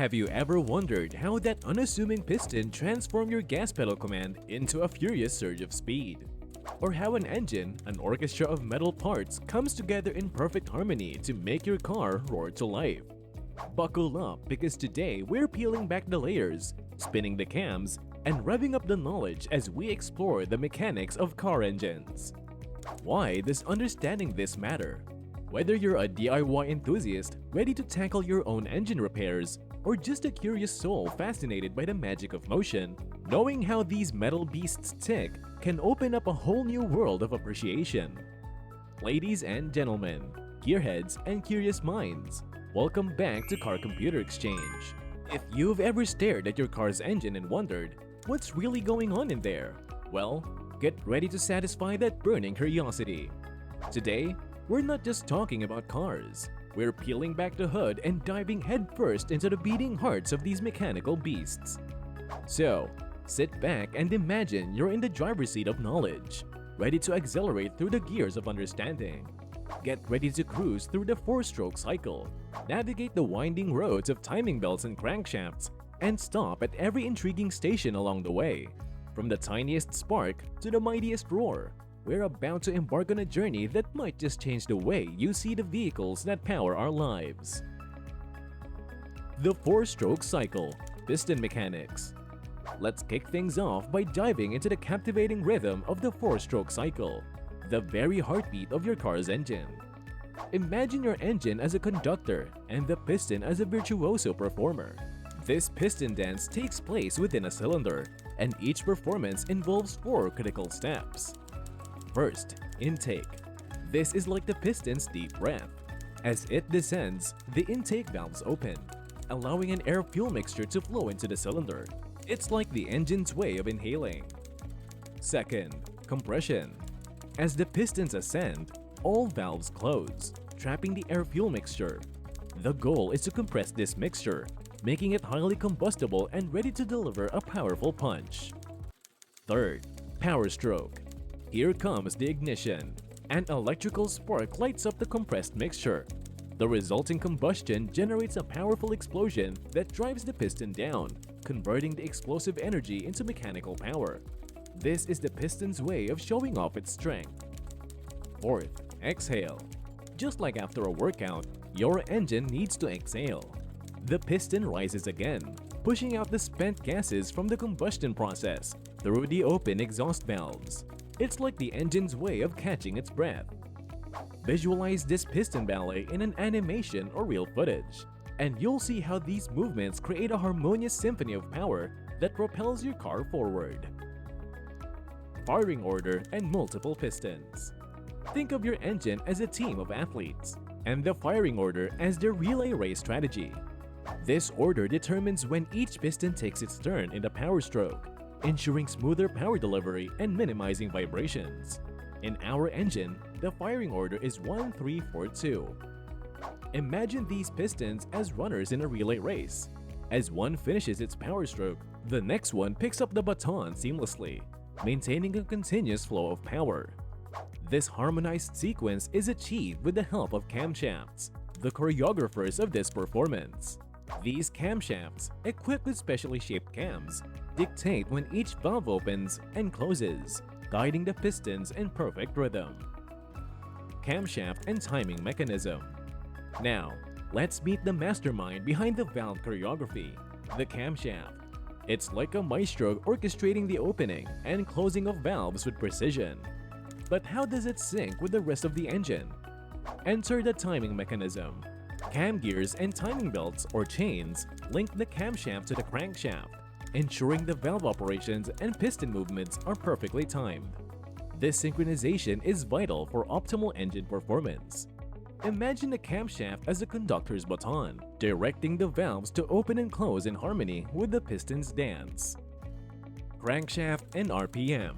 Have you ever wondered how that unassuming piston transformed your gas pedal command into a furious surge of speed? Or how an engine, an orchestra of metal parts, comes together in perfect harmony to make your car roar to life? Buckle up, because today we're peeling back the layers, spinning the cams, and revving up the knowledge as we explore the mechanics of car engines. Why does understanding this matter? Whether you're a DIY enthusiast ready to tackle your own engine repairs, or just a curious soul fascinated by the magic of motion, knowing how these metal beasts tick can open up a whole new world of appreciation. Ladies and gentlemen, gearheads and curious minds, welcome back to Car Computer Exchange. If you've ever stared at your car's engine and wondered, what's really going on in there? Well, get ready to satisfy that burning curiosity. Today, we're not just talking about cars. We're peeling back the hood and diving headfirst into the beating hearts of these mechanical beasts. So, sit back and imagine you're in the driver's seat of knowledge, ready to accelerate through the gears of understanding. Get ready to cruise through the four-stroke cycle, navigate the winding roads of timing belts and crankshafts, and stop at every intriguing station along the way. From the tiniest spark to the mightiest roar, we're about to embark on a journey that might just change the way you see the vehicles that power our lives. The Fourstroke Cycle, Piston Mechanics. Let's kick things off by diving into the captivating rhythm of the four-stroke cycle, the very heartbeat of your car's engine. Imagine your engine as a conductor and the piston as a virtuoso performer. This piston dance takes place within a cylinder, and each performance involves four critical steps. First, intake. This is like the piston's deep breath. As it descends, the intake valves open, allowing an air-fuel mixture to flow into the cylinder. It's like the engine's way of inhaling. Second, compression. As the pistons ascend, all valves close, trapping the air-fuel mixture. The goal is to compress this mixture, making it highly combustible and ready to deliver a powerful punch. Third, power stroke. Here comes the ignition. An electrical spark lights up the compressed mixture. The resulting combustion generates a powerful explosion that drives the piston down, converting the explosive energy into mechanical power. This is the piston's way of showing off its strength. Fourth, exhale. Just like after a workout, your engine needs to exhale. The piston rises again, pushing out the spent gases from the combustion process through the open exhaust valves. It's like the engine's way of catching its breath. Visualize this piston ballet in an animation or real footage, and you'll see how these movements create a harmonious symphony of power that propels your car forward. Firing order and multiple pistons. Think of your engine as a team of athletes, and the firing order as their relay race strategy. This order determines when each piston takes its turn in the power stroke, ensuring smoother power delivery and minimizing vibrations. In our engine, the firing order is 1, 3, 4, 2. Imagine these pistons as runners in a relay race. As one finishes its power stroke, the next one picks up the baton seamlessly, maintaining a continuous flow of power. This harmonized sequence is achieved with the help of camshafts, the choreographers of this performance. These camshafts, equipped with specially shaped cams, dictate when each valve opens and closes, guiding the pistons in perfect rhythm. Camshaft and timing mechanism. Now, let's meet the mastermind behind the valve choreography, the camshaft. It's like a maestro orchestrating the opening and closing of valves with precision. But how does it sync with the rest of the engine? Enter the timing mechanism. Cam gears and timing belts or chains link the camshaft to the crankshaft, ensuring the valve operations and piston movements are perfectly timed. This synchronization is vital for optimal engine performance. Imagine the camshaft as a conductor's baton, directing the valves to open and close in harmony with the piston's dance. Crankshaft and RPM.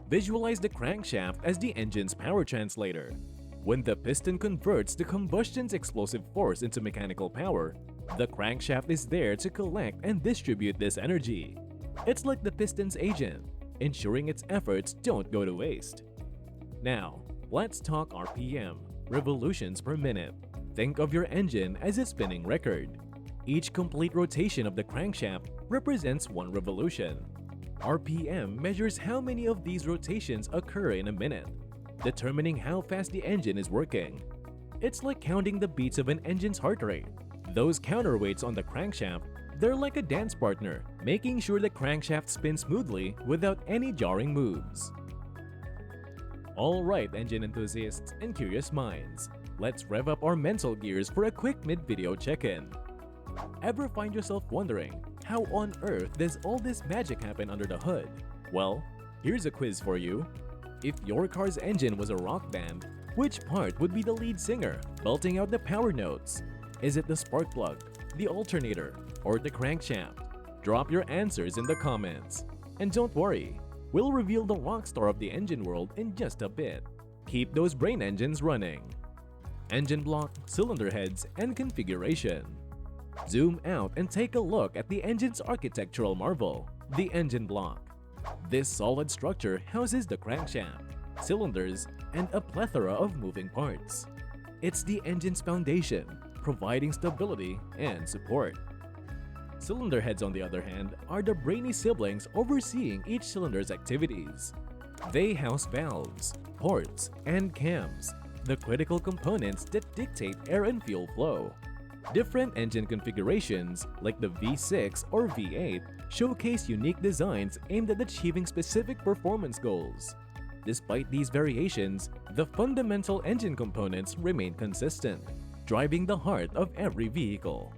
Visualize the crankshaft as the engine's power translator. When the piston converts the combustion's explosive force into mechanical power, the crankshaft is there to collect and distribute this energy. It's like the piston's agent, ensuring its efforts don't go to waste. Now, let's talk RPM, revolutions per minute. Think of your engine as a spinning record. Each complete rotation of the crankshaft represents one revolution. RPM measures how many of these rotations occur in a minute, determining how fast the engine is working. It's like counting the beats of an engine's heart rate. Those counterweights on the crankshaft, they're like a dance partner, making sure the crankshaft spins smoothly without any jarring moves. Alright, engine enthusiasts and curious minds, let's rev up our mental gears for a quick mid-video check-in. Ever find yourself wondering, how on earth does all this magic happen under the hood? Well, here's a quiz for you. If your car's engine was a rock band, which part would be the lead singer, belting out the power notes? Is it the spark plug, the alternator, or the crankshaft? Drop your answers in the comments. And don't worry, we'll reveal the rock star of the engine world in just a bit. Keep those brain engines running. Engine block, cylinder heads, and configuration. Zoom out and take a look at the engine's architectural marvel, the engine block. This solid structure houses the crankshaft, cylinders, and a plethora of moving parts. It's the engine's foundation, providing stability and support. Cylinder heads, on the other hand, are the brainy siblings overseeing each cylinder's activities. They house valves, ports, and cams, the critical components that dictate air and fuel flow. Different engine configurations, like the V6 or V8, showcase unique designs aimed at achieving specific performance goals. Despite these variations, the fundamental engine components remain consistent, driving the heart of every vehicle.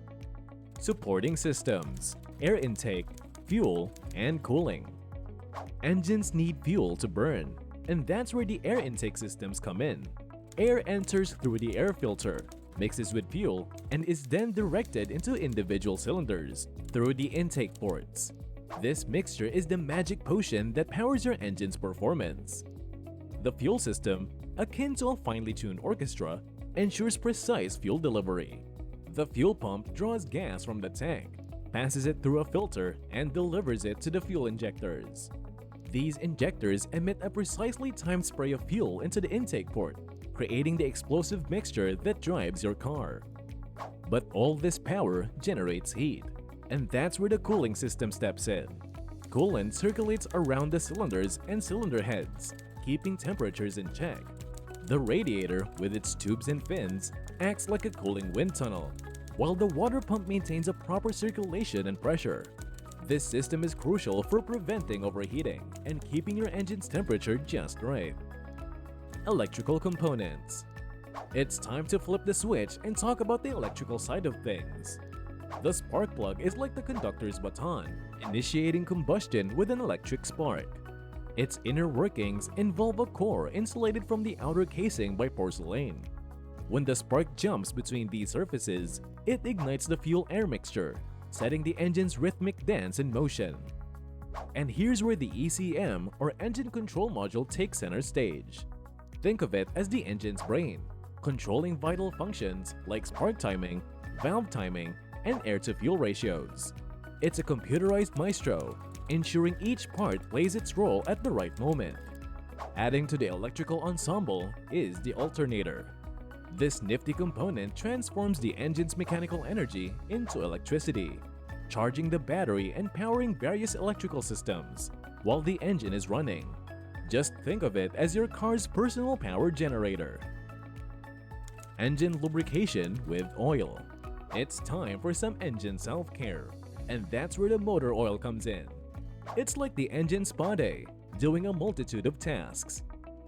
Supporting systems, air intake, fuel, and cooling. Engines need fuel to burn, and that's where the air intake systems come in. Air enters through the air filter, mixes with fuel, and is then directed into individual cylinders through the intake ports. This mixture is the magic potion that powers your engine's performance. The fuel system, akin to a finely tuned orchestra, ensures precise fuel delivery. The fuel pump draws gas from the tank, passes it through a filter, and delivers it to the fuel injectors. These injectors emit a precisely timed spray of fuel into the intake port, creating the explosive mixture that drives your car. But all this power generates heat, and that's where the cooling system steps in. Coolant circulates around the cylinders and cylinder heads, keeping temperatures in check. The radiator, with its tubes and fins, acts like a cooling wind tunnel, while the water pump maintains a proper circulation and pressure. This system is crucial for preventing overheating and keeping your engine's temperature just right. Electrical components. It's time to flip the switch and talk about the electrical side of things. The spark plug is like the conductor's baton, initiating combustion with an electric spark. Its inner workings involve a core insulated from the outer casing by porcelain. When the spark jumps between these surfaces, it ignites the fuel-air mixture, setting the engine's rhythmic dance in motion. And here's where the ECM, or engine control module, takes center stage. Think of it as the engine's brain, controlling vital functions like spark timing, valve timing, and air-to-fuel ratios. It's a computerized maestro, ensuring each part plays its role at the right moment. Adding to the electrical ensemble is the alternator. This nifty component transforms the engine's mechanical energy into electricity, charging the battery and powering various electrical systems while the engine is running. Just think of it as your car's personal power generator. Engine lubrication with oil. It's time for some engine self-care, and that's where the motor oil comes in. It's like the engine spa day, doing a multitude of tasks.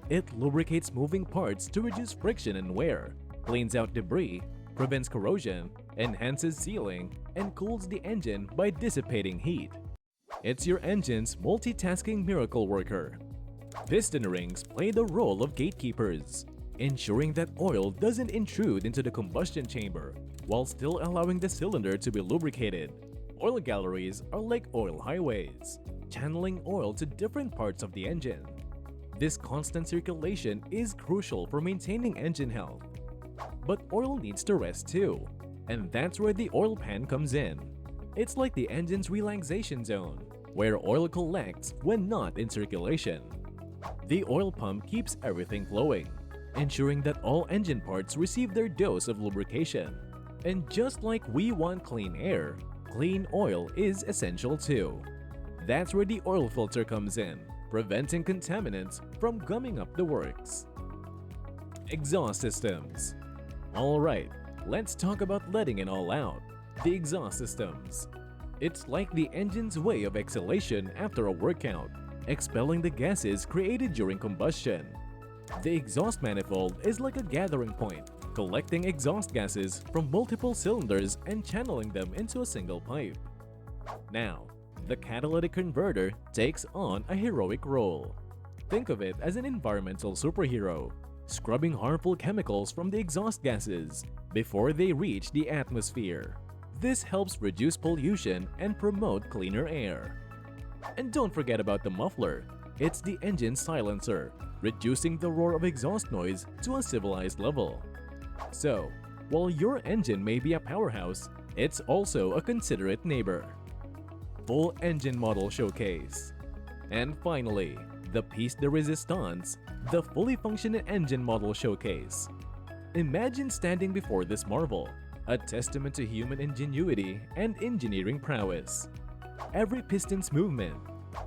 It lubricates moving parts to reduce friction and wear, cleans out debris, prevents corrosion, enhances sealing, and cools the engine by dissipating heat. It's your engine's multitasking miracle worker. Piston rings play the role of gatekeepers, ensuring that oil doesn't intrude into the combustion chamber while still allowing the cylinder to be lubricated. Oil galleries are like oil highways, channeling oil to different parts of the engine. This constant circulation is crucial for maintaining engine health. But oil needs to rest too, and that's where the oil pan comes in. It's like the engine's relaxation zone, where oil collects when not in circulation. The oil pump keeps everything flowing, ensuring that all engine parts receive their dose of lubrication. And just like we want clean air, clean oil is essential too. That's where the oil filter comes in, preventing contaminants from gumming up the works. Exhaust systems. Alright, let's talk about letting it all out. The exhaust systems. It's like the engine's way of exhalation after a workout, expelling the gases created during combustion. The exhaust manifold is like a gathering point, collecting exhaust gases from multiple cylinders and channeling them into a single pipe. Now, the catalytic converter takes on a heroic role. Think of it as an environmental superhero, scrubbing harmful chemicals from the exhaust gases before they reach the atmosphere. This helps reduce pollution and promote cleaner air. And don't forget about the muffler. It's the engine silencer, reducing the roar of exhaust noise to a civilized level. So, while your engine may be a powerhouse, it's also a considerate neighbor. Full engine model showcase. And finally, the piece de resistance, the fully functioning engine model showcase. Imagine standing before this marvel, a testament to human ingenuity and engineering prowess. Every piston's movement,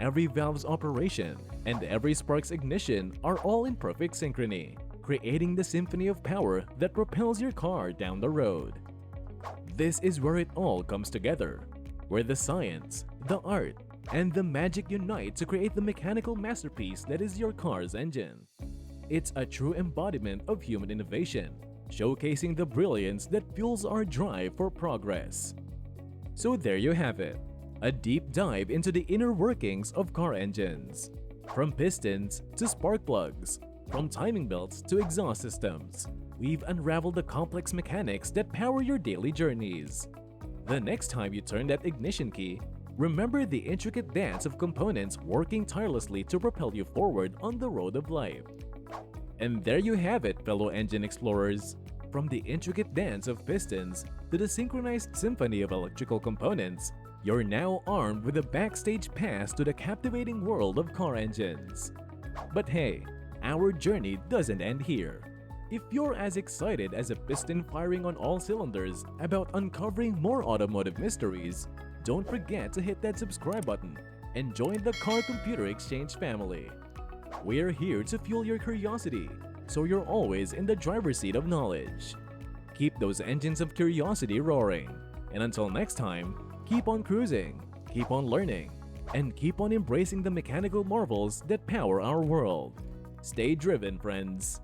every valve's operation, and every spark's ignition are all in perfect synchrony, creating the symphony of power that propels your car down the road. This is where it all comes together, where the science, the art, and the magic unite to create the mechanical masterpiece that is your car's engine. It's a true embodiment of human innovation, showcasing the brilliance that fuels our drive for progress. So there you have it, a deep dive into the inner workings of car engines. From pistons to spark plugs, from timing belts to exhaust systems, we've unraveled the complex mechanics that power your daily journeys. The next time you turn that ignition key, remember the intricate dance of components working tirelessly to propel you forward on the road of life. And there you have it, fellow engine explorers. From the intricate dance of pistons to the synchronized symphony of electrical components, you're now armed with a backstage pass to the captivating world of car engines. But hey, our journey doesn't end here. If you're as excited as a piston firing on all cylinders about uncovering more automotive mysteries, don't forget to hit that subscribe button and join the Car Computer Exchange family. We're here to fuel your curiosity, so you're always in the driver's seat of knowledge. Keep those engines of curiosity roaring, and until next time, keep on cruising, keep on learning, and keep on embracing the mechanical marvels that power our world. Stay driven, friends!